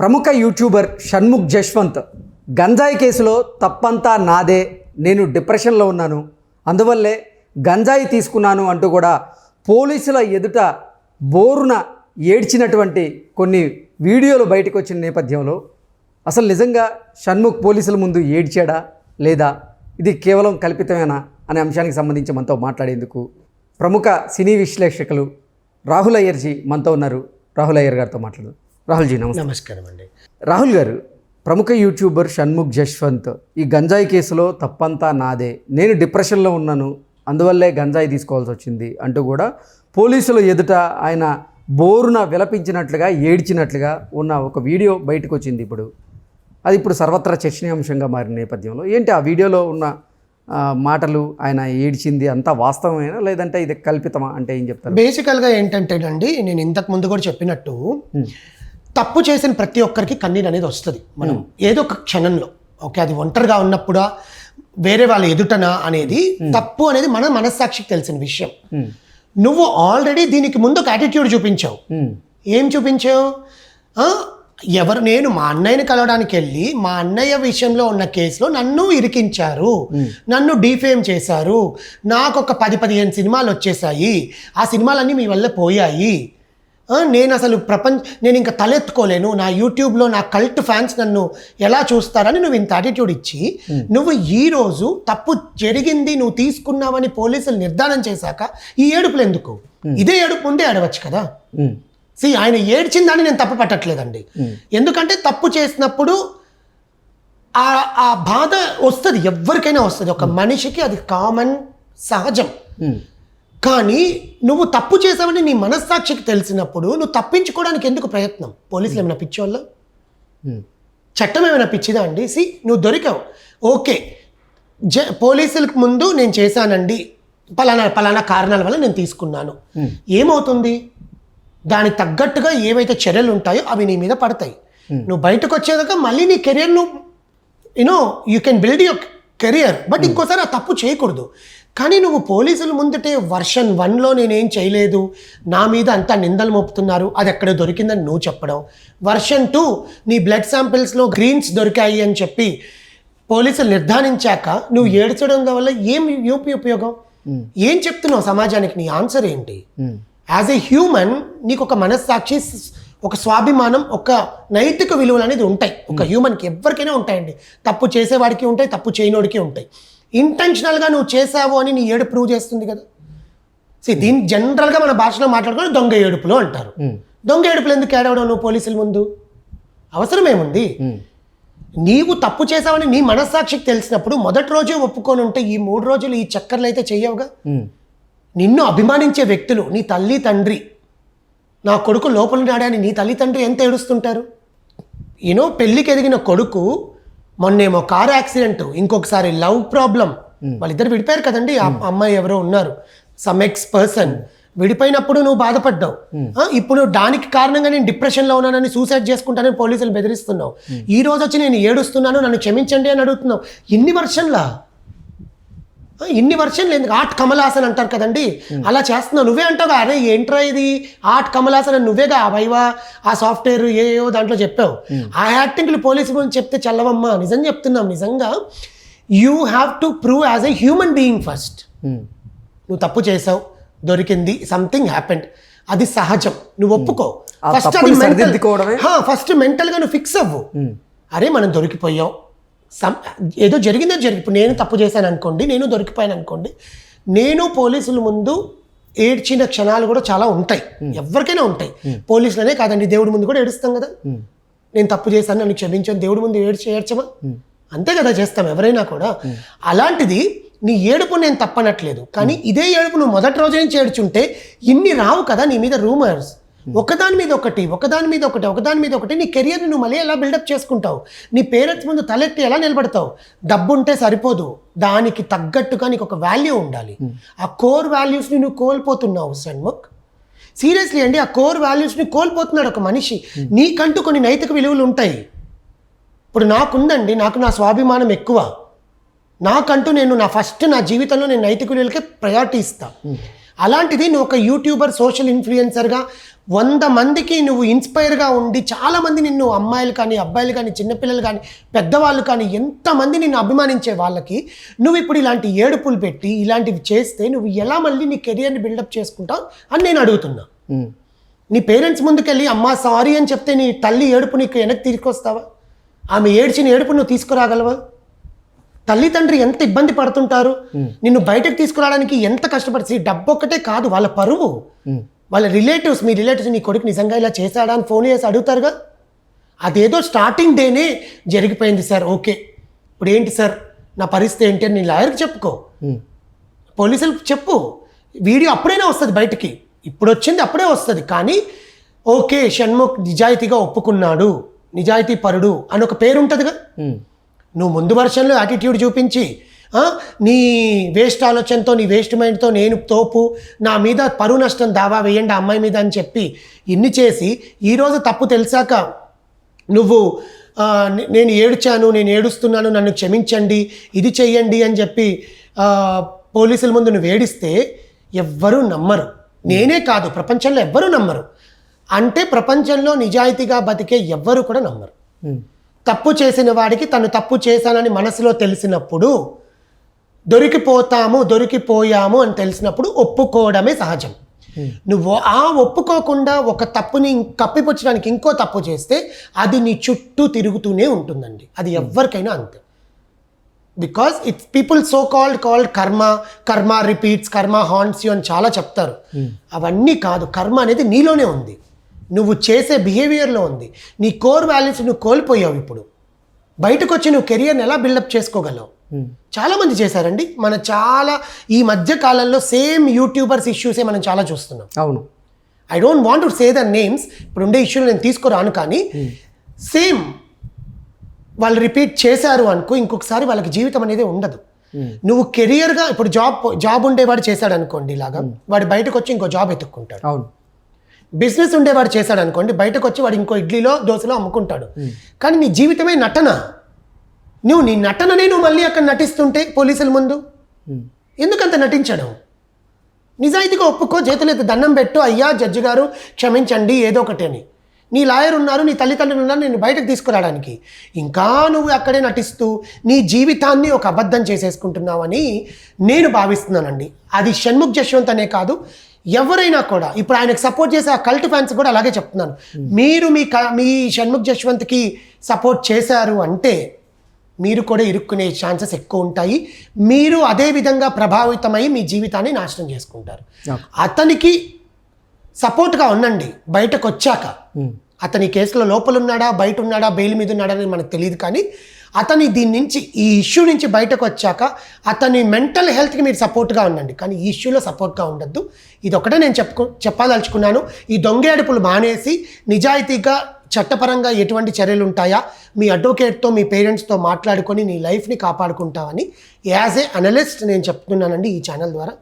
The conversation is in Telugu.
ప్రముఖ యూట్యూబర్ షణ్ముఖ్ జశ్వంత్ గంజాయి కేసులో తప్పంతా నాదే, నేను డిప్రెషన్లో ఉన్నాను, అందువల్లే గంజాయి తీసుకున్నాను అంటూ కూడా పోలీసుల ఎదుట బోరున ఏడ్చినటువంటి కొన్ని వీడియోలు బయటకు వచ్చిన నేపథ్యంలో అసలు నిజంగా షణ్ముఖ్ పోలీసుల ముందు ఏడ్చాడా లేదా ఇది కేవలం కల్పితమేనా అనే అంశానికి సంబంధించి మనతో మాట్లాడేందుకు ప్రముఖ సినీ విశ్లేషకులు రాహుల్ అయ్యర్జీ మనతో ఉన్నారు. రాహుల్ అయ్యర్ గారితో మాట్లాడదాం. రాహుల్జీ నమస్కారం అండి. రాహుల్ గారు, ప్రముఖ యూట్యూబర్ షణ్ముఖ్ జశ్వంత్ ఈ గంజాయి కేసులో తప్పంతా నాదే, నేను డిప్రెషన్లో ఉన్నాను, అందువల్లే గంజాయి తీసుకోవాల్సి వచ్చింది అంటూ కూడా పోలీసుల ఎదుట ఆయన బోరున విలపించినట్లుగా ఏడ్చినట్లుగా ఉన్న ఒక వీడియో బయటకు వచ్చింది. అది ఇప్పుడు సర్వత్రా చర్చనీయాంశంగా మారిన నేపథ్యంలో ఏంటి ఆ వీడియోలో ఉన్న మాటలు, ఆయన ఏడ్చింది అంతా వాస్తవమేనా లేదంటే ఇది కల్పితమా అంటే ఏం చెప్తారు? బేసికల్గా ఏంటంటేనండి, నేను ఇంతకు ముందు కూడా చెప్పినట్టు తప్పు చేసిన ప్రతి ఒక్కరికి కన్నీరు అనేది వస్తుంది. మనం ఏదో ఒక క్షణంలో, ఓకే అది ఒంటరిగా ఉన్నప్పుడా వేరే వాళ్ళ ఎదుటనా అనేది తప్పు అనేది మన మనస్సాక్షికి తెలిసిన విషయం. నువ్వు ఆల్రెడీ దీనికి ముందు ఒక యాటిట్యూడ్ చూపించావు. ఏం చూపించావు? నేను మా అన్నయ్యని కలవడానికి వెళ్ళి మా అన్నయ్య విషయంలో ఉన్న కేసులో నన్ను ఇరికించారు, నన్ను డిఫేమ్ చేశారు, నాకు ఒక 10-15 సినిమాలు వచ్చేసాయి, ఆ సినిమాలన్నీ మీ వల్ల పోయాయి, నేను అసలు నేను ఇంకా తలెత్తుకోలేను, నా యూట్యూబ్లో నా కల్ట్ ఫ్యాన్స్ నన్ను ఎలా చూస్తారని నువ్వు ఇంత యాటిట్యూడ్ ఇచ్చి నువ్వు ఈరోజు తప్పు జరిగింది నువ్వు తీసుకున్నావని పోలీసులు నిర్ధారణ చేశాక ఈ ఏడుపులు ఎందుకు? ఇదే ఏడుపు ముందే ఏడవచ్చు కదా. ఆయన ఏడ్చిందని నేను తప్పు పట్టట్లేదండి. ఎందుకంటే తప్పు చేసినప్పుడు ఆ బాధ వస్తుంది, ఎవరికైనా వస్తుంది, ఒక మనిషికి అది కామన్, సహజం. కానీ నువ్వు తప్పు చేసావని నీ మనస్సాక్షికి తెలిసినప్పుడు నువ్వు తప్పించుకోవడానికి ఎందుకు ప్రయత్నం? పోలీసులు ఏమైనా పిచ్చోళ్ళ? చట్టం ఏమైనా పిచ్చిదా అండి? నువ్వు దొరికావు, ఓకే పోలీసులకు ముందు నేను చేశానండి, పలానా కారణాల వల్ల నేను తీసుకున్నాను, ఏమవుతుంది? దానికి తగ్గట్టుగా ఏవైతే చర్యలు ఉంటాయో అవి నీ మీద పడతాయి. నువ్వు బయటకు వచ్చేదాకా మళ్ళీ నీ career you can build your career, but ఇంకోసారి ఆ తప్పు చేయకూడదు. కానీ నువ్వు పోలీసుల ముందుటే వర్షన్ 1లో నేనేం చేయలేదు, నా మీద అంతా నిందలు మోపుతున్నారు, అది ఎక్కడ దొరికిందని నువ్వు చెప్పడం, వర్షన్ 2 నీ బ్లడ్ శాంపిల్స్లో గ్రీన్స్ దొరికాయి అని చెప్పి పోలీసులు నిర్ధారించాక నువ్వు ఏడ్చడం వల్ల ఏం ఉపయోగం? ఏం చెప్తున్నావు సమాజానికి? నీ ఆన్సర్ ఏంటి? యాజ్ ఏ హ్యూమన్ నీకు ఒక మనస్సాక్షి, ఒక స్వాభిమానం, ఒక నైతిక విలువలు అనేది ఉంటాయి. ఒక హ్యూమన్కి ఎవరికైనా ఉంటాయండి. తప్పు చేసేవాడికి ఉంటాయి, తప్పు చేయనోడికి ఉంటాయి. ఇంటెన్షనల్గా నువ్వు చేసావు అని నీ ఏడు ప్రూవ్ చేస్తుంది కదా. దీన్ని జనరల్గా మన భాషలో మాట్లాడుకొని దొంగ ఏడుపులు అంటారు. దొంగ ఏడుపులు ఎందుకు ఏడవడం నువ్వు పోలీసుల ముందు? అవసరం ఏముంది? నీవు తప్పు చేసావని నీ మనస్సాక్షికి తెలిసినప్పుడు మొదటి రోజే ఒప్పుకొని ఉంటే ఈ 3 రోజులు ఈ చక్కర్లు అయితే చెయ్యవుగా. నిన్ను అభిమానించే వ్యక్తులు, నీ తల్లి తండ్రి, నా కొడుకు లోపల నాడని నీ తల్లి తండ్రి ఎంత ఏడుస్తుంటారు? పెళ్ళికి ఎదిగిన కొడుకు మొన్నేమో కార్ యాక్సిడెంట్, ఇంకొకసారి లవ్ ప్రాబ్లం, వాళ్ళిద్దరు విడిపోయారు కదండి. ఆ అమ్మాయి ఎవరో ఉన్నారు, సమ్ ఎక్స్ పర్సన్, విడిపోయినప్పుడు నువ్వు బాధపడ్డావు. ఇప్పుడు దానికి కారణంగా నేను డిప్రెషన్లో ఉన్నానని, సూసైడ్ చేసుకుంటానని పోలీసులు బెదిరిస్తున్నావు. ఈ రోజు వచ్చి నేను ఏడుస్తున్నాను, నన్ను క్షమించండి అని అడుగుతున్నావు. ఇన్ని వర్షన్లు ఎందుకు? ఆర్ట్ కమలాసన్ అంటారు కదండి, అలా చేస్తున్నావు. నువ్వే అంటావు, అరే ఏంట్రా ఇది ఆర్ట్ కమలాసన్ అని నువ్వేగా ఆ వైవా ఆ సాఫ్ట్వేర్ ఏయో దాంట్లో చెప్పావు. ఆ యాక్టింగ్లు పోలీసు గురించి చెప్తే చల్లవమ్మా. నిజం చెప్తున్నాం, నిజంగా you have to prove as a human being first. నువ్వు తప్పు చేసావు, దొరికింది, సంథింగ్ హ్యాపెండ్, అది సహజం, నువ్వు ఒప్పుకో. ఫస్ట్ మెంటల్గా నువ్వు ఫిక్స్ అవ్వు. అరే మనం దొరికిపోయాం, ఏదో జరిగిందో ఇప్పుడు నేను తప్పు చేశాను అనుకోండి, నేను దొరికిపోయాను అనుకోండి, నేను పోలీసుల ముందు ఏడ్చిన క్షణాలు కూడా చాలా ఉంటాయి, ఎవరికైనా ఉంటాయి. పోలీసులనే కాదండి, దేవుడి ముందు కూడా ఏడుస్తాం కదా. నేను తప్పు చేశాను, నన్ను క్షమించాను, దేవుడి ముందు ఏడ్చమా? అంతే కదా చేస్తాం ఎవరైనా కూడా. అలాంటిది నీ ఏడుపు నేను తప్పనట్లేదు, కానీ ఇదే ఏడుపు నువ్వు మొదటి రోజు నుంచి ఏడ్చుంటే ఇన్ని రావు కదా నీ మీద రూమర్స్. ఒకదాని మీద ఒకటి నీ కెరియర్ని నువ్వు మళ్ళీ ఎలా బిల్డప్ చేసుకుంటావు? నీ పేరెంట్స్ ముందు తలెత్తి ఎలా నిలబడతావు? డబ్బు ఉంటే సరిపోదు, దానికి తగ్గట్టుగా నీకు ఒక వాల్యూ ఉండాలి. ఆ కోర్ వాల్యూస్ని నువ్వు కోల్పోతున్నావు షణ్ముఖ్. సీరియస్లీ అండి, ఆ కోర్ వాల్యూస్ని కోల్పోతున్నాడు ఒక మనిషి. నీకంటూ కొన్ని నైతిక విలువలు ఉంటాయి. ఇప్పుడు నాకుందండి, నాకు నా స్వాభిమానం ఎక్కువ, నాకంటూ నేను నా జీవితంలో నేను నైతిక విలువలకే ప్రయారిటీ ఇస్తాను. అలాంటిది నువ్వు ఒక యూట్యూబర్, సోషల్ ఇన్ఫ్లుయెన్సర్గా 100 మందికి నువ్వు ఇన్స్పైర్గా ఉండి చాలామంది నిన్ను అమ్మాయిలు కానీ అబ్బాయిలు కానీ చిన్నపిల్లలు కానీ పెద్దవాళ్ళు కానీ ఎంతమంది నిన్ను అభిమానించే వాళ్ళకి నువ్వు ఇప్పుడు ఇలాంటి ఏడుపులు పెట్టి ఇలాంటివి చేస్తే నువ్వు ఎలా మళ్ళీ నీ కెరియర్ని బిల్డప్ చేసుకుంటావు అని నేను అడుగుతున్నా. నీ పేరెంట్స్ ముందుకెళ్ళి అమ్మా సారీ అని చెప్తే నీ తల్లి ఏడుపు నీకు వెనక్కి తీసుకొస్తావా? ఆమె ఏడ్చిన ఏడుపు నువ్వు తీసుకురాగలవా? తల్లి తండ్రి ఎంత ఇబ్బంది పడుతుంటారు, నిన్ను బయటకు తీసుకురావడానికి ఎంత కష్టపడి. డబ్బు ఒక్కటే కాదు, వాళ్ళ పరువు, వాళ్ళ రిలేటివ్స్, మీ రిలేటివ్స్ నీ కొడుకు నిజంగా ఇలా చేశాడా అని ఫోన్ చేసి అడుగుతారుగా. అదేదో స్టార్టింగ్ డేనే జరిగిపోయింది సార్, ఓకే ఇప్పుడు ఏంటి సార్ నా పరిస్థితి ఏంటి అని నీ లాయర్కి చెప్పుకో, పోలీసులకు చెప్పు. వీడియో అప్పుడైనా వస్తుంది బయటికి, ఇప్పుడు వచ్చింది అప్పుడే వస్తుంది. కానీ ఓకే షణ్ముఖ్ నిజాయితీగా ఒప్పుకున్నాడు, నిజాయితీ పరుడు అని ఒక పేరు ఉంటుందిగా. నువ్వు ముందు వర్షంలో యాటిట్యూడ్ చూపించి నీ వేస్ట్ ఆలోచనతో నీ వేస్ట్ మైండ్తో నేను తోపు, నా మీద పరువు నష్టం దావా వేయండి అమ్మాయి మీద అని చెప్పి ఇన్ని చేసి ఈరోజు తప్పు తెలిసాక నువ్వు నేను ఏడ్చాను, నేను ఏడుస్తున్నాను, నన్ను క్షమించండి, ఇది చెయ్యండి అని చెప్పి పోలీసుల ముందు నువ్వు ఏడిస్తే ఎవ్వరూ నమ్మరు. నేనే కాదు, ప్రపంచంలో ఎవ్వరూ నమ్మరు. అంటే ప్రపంచంలో నిజాయితీగా బతికే ఎవ్వరు కూడా నమ్మరు. తప్పు చేసిన వాడికి తను తప్పు చేశానని మనసులో తెలిసినప్పుడు, దొరికిపోయాము అని తెలిసినప్పుడు ఒప్పుకోవడమే సహజం. నువ్వు ఒప్పుకోకుండా ఒక తప్పుని కప్పిపుచ్చడానికి ఇంకో తప్పు చేస్తే అది నీ చుట్టూ తిరుగుతూనే ఉంటుందండి. అది ఎవరికైనా అంతే. Because it's people so called కర్మ రిపీట్స్, కర్మ హాంట్స్ యూ అని చాలా చెప్తారు. అవన్నీ కాదు, కర్మ అనేది నీలోనే ఉంది, నువ్వు చేసే బిహేవియర్లో ఉంది. నీ కోర్ వాల్యూస్ నువ్వు కోల్పోయావు. ఇప్పుడు బయటకు వచ్చి నువ్వు కెరియర్ని ఎలా బిల్డప్ చేసుకోగలవు? చాలామంది చేశారండి. చాలా ఈ మధ్య కాలంలో సేమ్ యూట్యూబర్స్ ఇష్యూసే మనం చాలా చూస్తున్నాం. అవును, I don't want to say the names, ఇప్పుడు ఉండే ఇష్యూలు నేను తీసుకురాను, కానీ సేమ్ వాళ్ళు రిపీట్ చేశారు అనుకో, ఇంకొకసారి వాళ్ళకి జీవితం అనేది ఉండదు. నువ్వు కెరియర్గా ఇప్పుడు జాబ్ ఉండేవాడు చేశాడు అనుకోండి, ఇలాగా వాడు బయటకు వచ్చి ఇంకో జాబ్ ఎత్తుక్కుంటాడు. అవును, బిజినెస్ ఉండేవాడు చేశాడు అనుకోండి, బయటకు వచ్చి వాడు ఇంకో ఇడ్లీలో దోశలో అమ్ముకుంటాడు. కానీ నీ జీవితమే నటన. నువ్వు నీ నటననే నువ్వు మళ్ళీ అక్కడ నటిస్తుంటే పోలీసుల ముందు ఎందుకంత నటించడం? నిజాయితీగా ఒప్పుకో, చేతులెత్తి దండం పెట్టు, అయ్యా జడ్జి గారు క్షమించండి ఏదో ఒకటి అని. నీ లాయర్ ఉన్నారు, నీ తల్లిదండ్రులు ఉన్నారు నేను బయటకు తీసుకురావడానికి. ఇంకా నువ్వు అక్కడే నటిస్తూ నీ జీవితాన్ని ఒక అబద్ధం చేసేసుకుంటున్నావని నేను భావిస్తున్నానండి. అది షణ్ముఖ్ జశ్వంత్ అనే కాదు, ఎవరైనా కూడా. ఇప్పుడు ఆయనకు సపోర్ట్ చేసే ఆ కల్ట్ ఫ్యాన్స్ కూడా అలాగే చెప్తున్నాను. మీరు మీ షణ్ముఖ్ జశ్వంత్కి సపోర్ట్ చేశారు అంటే మీరు కూడా ఇరుక్కునే ఛాన్సెస్ ఎక్కువ ఉంటాయి. మీరు అదే విధంగా ప్రభావితమై మీ జీవితాన్ని నాశనం చేసుకుంటారు. అతనికి సపోర్ట్గా ఉండండి. బయటకు వచ్చాక అతని కేసులో లోపల ఉన్నాడా, బయట ఉన్నాడా, బెయిల్ మీద ఉన్నాడా అని మనకు తెలియదు. కానీ అతని ఈ ఇష్యూ నుంచి బయటకు వచ్చాక అతని మెంటల్ హెల్త్కి మీరు సపోర్ట్గా ఉండండి, కానీ ఈ ఇష్యూలో సపోర్ట్గా ఉండద్దు. ఇది ఒకటే నేను చెప్పదలుచుకున్నాను. ఈ దొంగేడుపులు మానేసి నిజాయితీగా చట్టపరంగా ఎటువంటి చర్యలు ఉంటాయా మీ అడ్వకేట్తో, మీ పేరెంట్స్తో మాట్లాడుకొని నీ లైఫ్ని కాపాడుకుంటామని యాజ్ ఏ అనలిస్ట్ నేను చెప్తున్నానండి ఈ ఛానల్ ద్వారా.